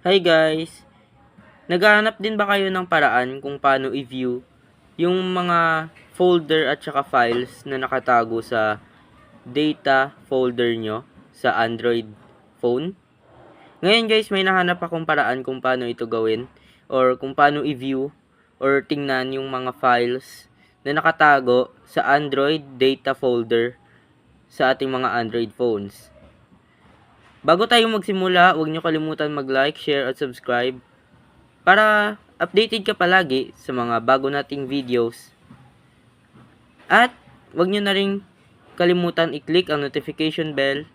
Hi guys! Naghahanap din ba kayo ng paraan kung paano i-view yung mga folder at saka files na nakatago sa data folder nyo sa Android phone? Ngayon guys, may nahanap akong paraan kung paano ito gawin or kung paano i-view or tingnan yung mga files na nakatago sa Android data folder sa ating mga Android phones. Bago tayo magsimula, huwag nyo kalimutan mag-like, share at subscribe para updated ka palagi sa mga bago nating videos. At huwag nyo na rin kalimutan i-click ang notification bell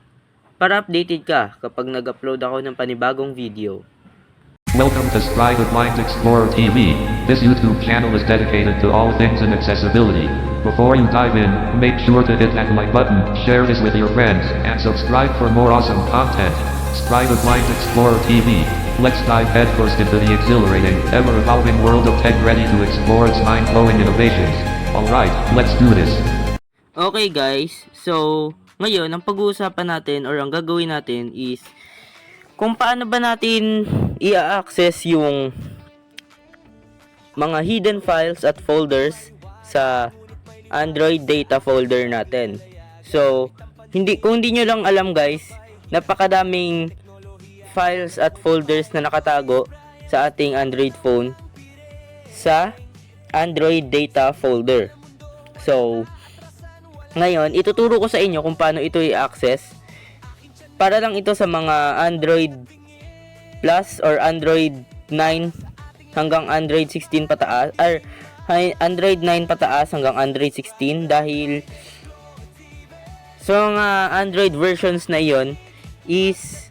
para updated ka kapag nag-upload ako ng panibagong video. Welcome to Scribe of Mind Explorer TV. This YouTube channel is dedicated to all things in accessibility. Before you dive in, make sure to hit that like button, share this with your friends, and subscribe for more awesome content. Scribe of Mind Explorer TV. Let's dive headfirst into the exhilarating, ever-evolving world of tech, ready to explore its mind-blowing innovations. Alright, let's do this. Okay guys, so ngayon ang pag-uusapan natin or ang gagawin natin is kung paano ba natin i-access yung mga hidden files at folders sa Android data folder natin. So, kung hindi nyo lang alam guys, napakadaming files at folders na nakatago sa ating Android phone sa Android data folder. So, ngayon, ituturo ko sa inyo kung paano ito i-access. Para lang ito sa mga Android Plus or Android 9 hanggang Android 16 pataas or Android 9 pataas hanggang Android 16 dahil sa mga Android versions na iyon is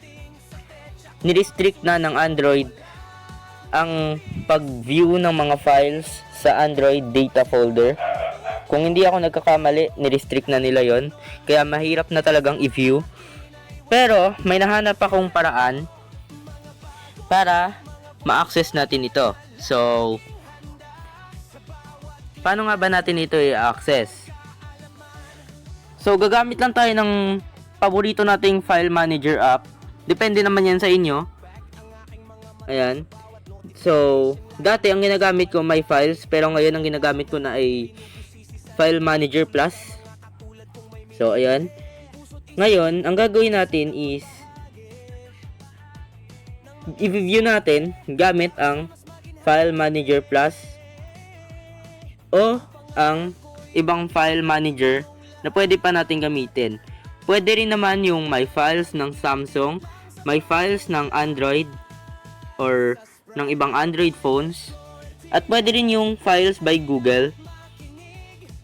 ni-restrict na ng Android ang pag-view ng mga files sa Android data folder. Kung hindi ako nagkakamali, ni-restrict na nila yon, kaya mahirap na talagang i-view. Pero may nahanap akong paraan para ma-access natin ito. So, paano nga ba natin ito i-access? So, gagamit lang tayo ng paborito nating file manager app. Depende naman yan sa inyo. Ayan. So, dati ang ginagamit ko My Files, pero ngayon ang ginagamit ko na ay File Manager Plus. So, ayan. Ngayon, ang gagawin natin is i-view natin gamit ang File Manager Plus o ang ibang file manager na pwede pa natin gamitin. Pwede rin naman yung My Files ng Samsung, My Files ng Android or ng ibang Android phones, at pwede rin yung Files by Google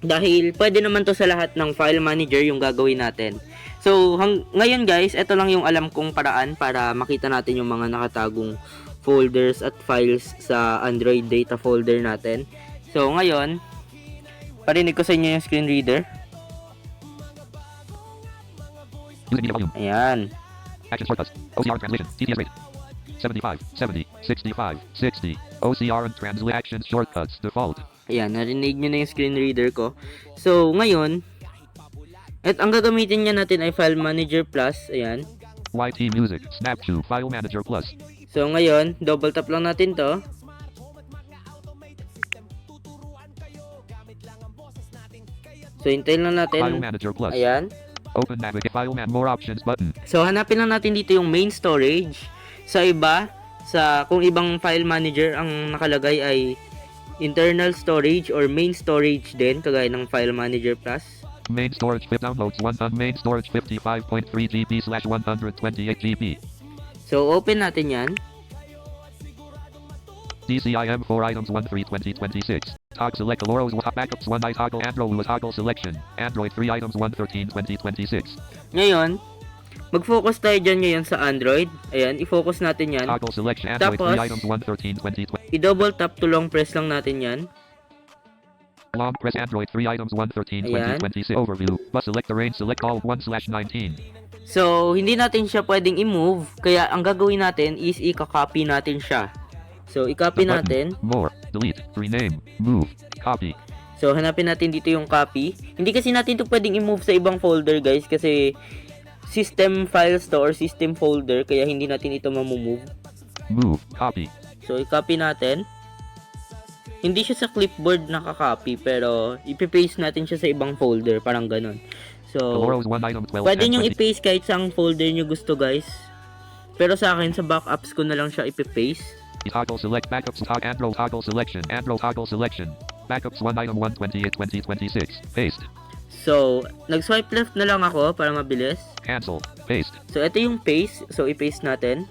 dahil pwede naman to sa lahat ng file manager yung gagawin natin. So, ngayon guys, ito lang yung alam kong paraan para makita natin yung mga nakatagong folders at files sa Android data folder natin. So, ngayon, parinig ko sa inyo yung screen reader. Using media volume. Ayan. Action shortcuts. OCR translation. TTS rate. 75, 70, 65, 60. OCR and translation shortcuts default. Ayan, narinig nyo na yung screen reader ko. So, ngayon, at ang gagamitin niya natin ay File Manager Plus. Ayan. YT Music. Snap2 File Manager Plus. So, ngayon, double tap lang natin to. So, hintayin lang natin. File Manager Plus. Ayan. Open Navigate File Man More Options button. So, hanapin lang natin dito yung main storage. Sa iba, kung ibang file manager ang nakalagay ay internal storage or main storage din, kagaya ng File Manager Plus. Main storage fit downloads 1 on main storage 55.3 GB/128 GB. So, open natin yan. DCIM 4 items 1 3 2026. Toggle select Aloros backups 1 I toggle Android with toggle selection. Android 3 items 1 13 2026. Ngayon, mag-focus tayo dyan ngayon sa Android. Ayan, i-focus natin yan. Toggle selection Android Tapos, 3 items 1 13 2020. I-double tap to long press lang natin yan. Long press Android 3 items 1 13 Ayan. 2026 overview. But select the range select all 1/19. So, hindi natin siya pwedeng i-move. Kaya, ang gagawin natin is i-copy natin siya. So, i-copy The button. natin. More. Delete. Rename. Move. Copy. So, hanapin natin dito yung copy. Hindi kasi natin ito pwedeng i-move sa ibang folder, guys. Kasi, system files to or system folder. Kaya, hindi natin ito mamove. Move. Copy. So, i-copy natin. Hindi siya sa clipboard nakaka-copy, pero ipipaste natin siya sa ibang folder, parang ganun. So, Caloros 1 item 12. pwede 10, nyong 20. i-paste kahit saang folder nyo gusto, guys. Pero sa akin, sa backups ko na lang siya ipipaste. Toggle select backups. Andro toggle selection. Andro toggle selection. Backups 1 item 128 2026. Paste. So, nag-swipe left na lang ako para mabilis. Cancel. Paste. So, ito yung paste. So, i-paste natin.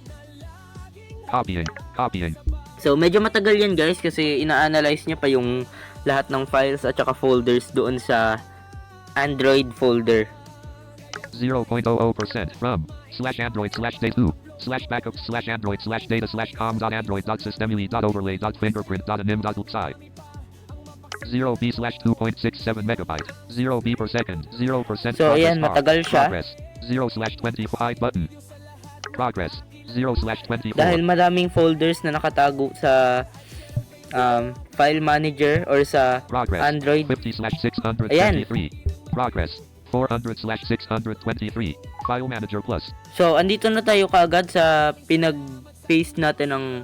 Copying. Copying. So, medyo matagal yan, guys, kasi ina-analyze niya pa yung lahat ng files at saka folders doon sa Android folder. 0.00% from /android/day2 /backup/android/data/com.android.systemui.overlay.fingerprint.anim.upside 0b/2.67 megabyte 0b per second 0% So, progress ayan, bar. matagal siya. Progress 0/25 button progress 0/24 Dahil maraming folders na nakatago sa file manager or sa progress Android. 50/623 Ayan. progress 400/623 file manager plus So, andito na tayo kaagad sa pinag-paste natin ng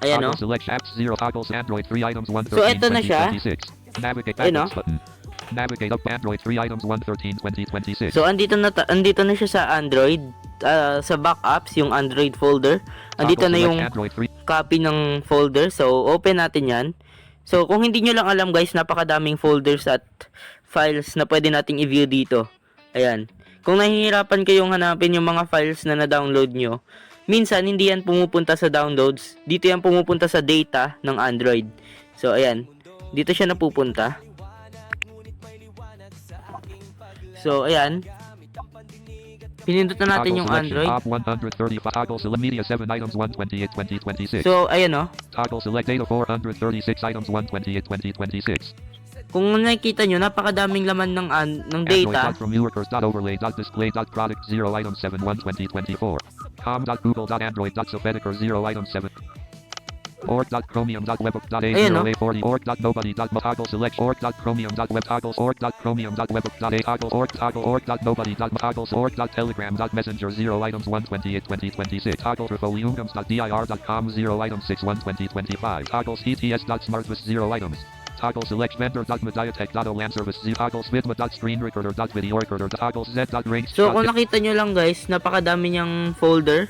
ayan, no? toggle select apps 0 toggles Android 3 items 113 So, eto na siya. 2026 navigate Ayun, backups button navigate up Android 3 items 113 2026 So, andito na siya sa Android. Sa backups, yung Android folder. Andito Toggle na select yung Android 3 copy ng folder. So, open natin yan. So, kung hindi nyo lang alam, guys, napakadaming folders at files na pwede nating i-view dito. Ayan. Kung nahihirapan kayong hanapin yung mga files na na-download nyo, minsan hindi yan pumupunta sa downloads. Dito yan pumupunta sa data ng Android. So, ayan. Dito siya napupunta. So, ayan. Pinindot na natin yung Android. top 135 toggle select media 7 items 128 2026 So, ayan, no. toggle select data 436 items 128 2026 Kung nakikita nyo, napakadaming laman ng data. Android from viewworkers.overlay.display.product 0 item 7 1 2024 com.google.android.sopediker 0 item 7 Ayan, no? org.chromium.web.a0a40 org.nobody.toggle select org.chromium.web toggles org.chromium.web.a toggle org.nobody.toggles org.telegram.messenger 0 items 128 2026 toggle trifoliumgums.dir.com 0 item 6 1 2025 toggles ets.smartbus 0 items toggle select vendor.mediatek.olanservice toggle smidma.screenrecorder.videorecorder toggles z.range So, kung nakita nyo lang, guys, napakadami niyang folder.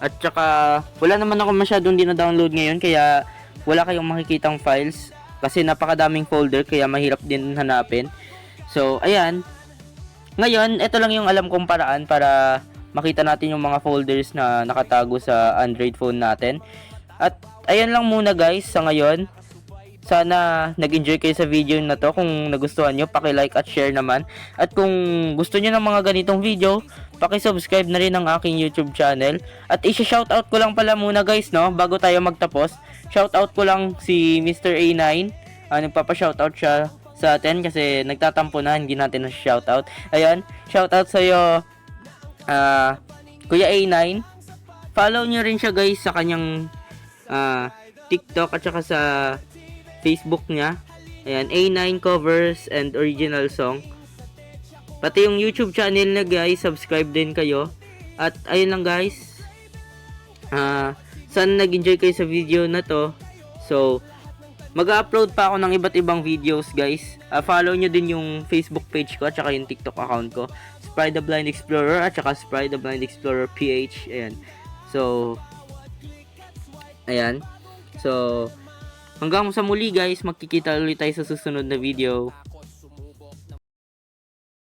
At saka, wala naman ako masyadong dina-download ngayon, kaya wala kayong makikitang files. Kasi napakadaming folder, kaya mahirap din hanapin. So, ayan. Ngayon, ito lang yung alam kong paraan para makita natin yung mga folders na nakatago sa Android phone natin. At, ayan lang muna, guys, sa ngayon. Sana nag-enjoy kayo sa video na to. Kung nagustuhan nyo, paki-like at share naman. At kung gusto nyo ng mga ganitong video, paki-subscribe na rin ang aking YouTube channel. At i-shoutout ko lang pala muna, guys, no, bago tayo magtapos. Shoutout ko lang si Mr. A9. Nagpapa-shoutout siya sa atin kasi nagtatampo na, hindi natin na-shoutout. Ayan, shoutout sa'yo, Kuya A9. Follow nyo rin siya, guys, sa kanyang TikTok at saka sa Facebook niya. Ayan, A9 covers and original song. Pati yung YouTube channel na, guys, subscribe din kayo. At ayun lang, guys. Sana nag-enjoy kayo sa video na to. So, mag-upload pa ako ng iba't ibang videos, guys. Follow nyo din yung Facebook page ko at saka yung TikTok account ko. Spry the Blind Explorer at saka Spry the Blind Explorer PH. Ayan. So, ayan. So, hanggang sa muli, guys, magkikita ulit tayo sa susunod na video.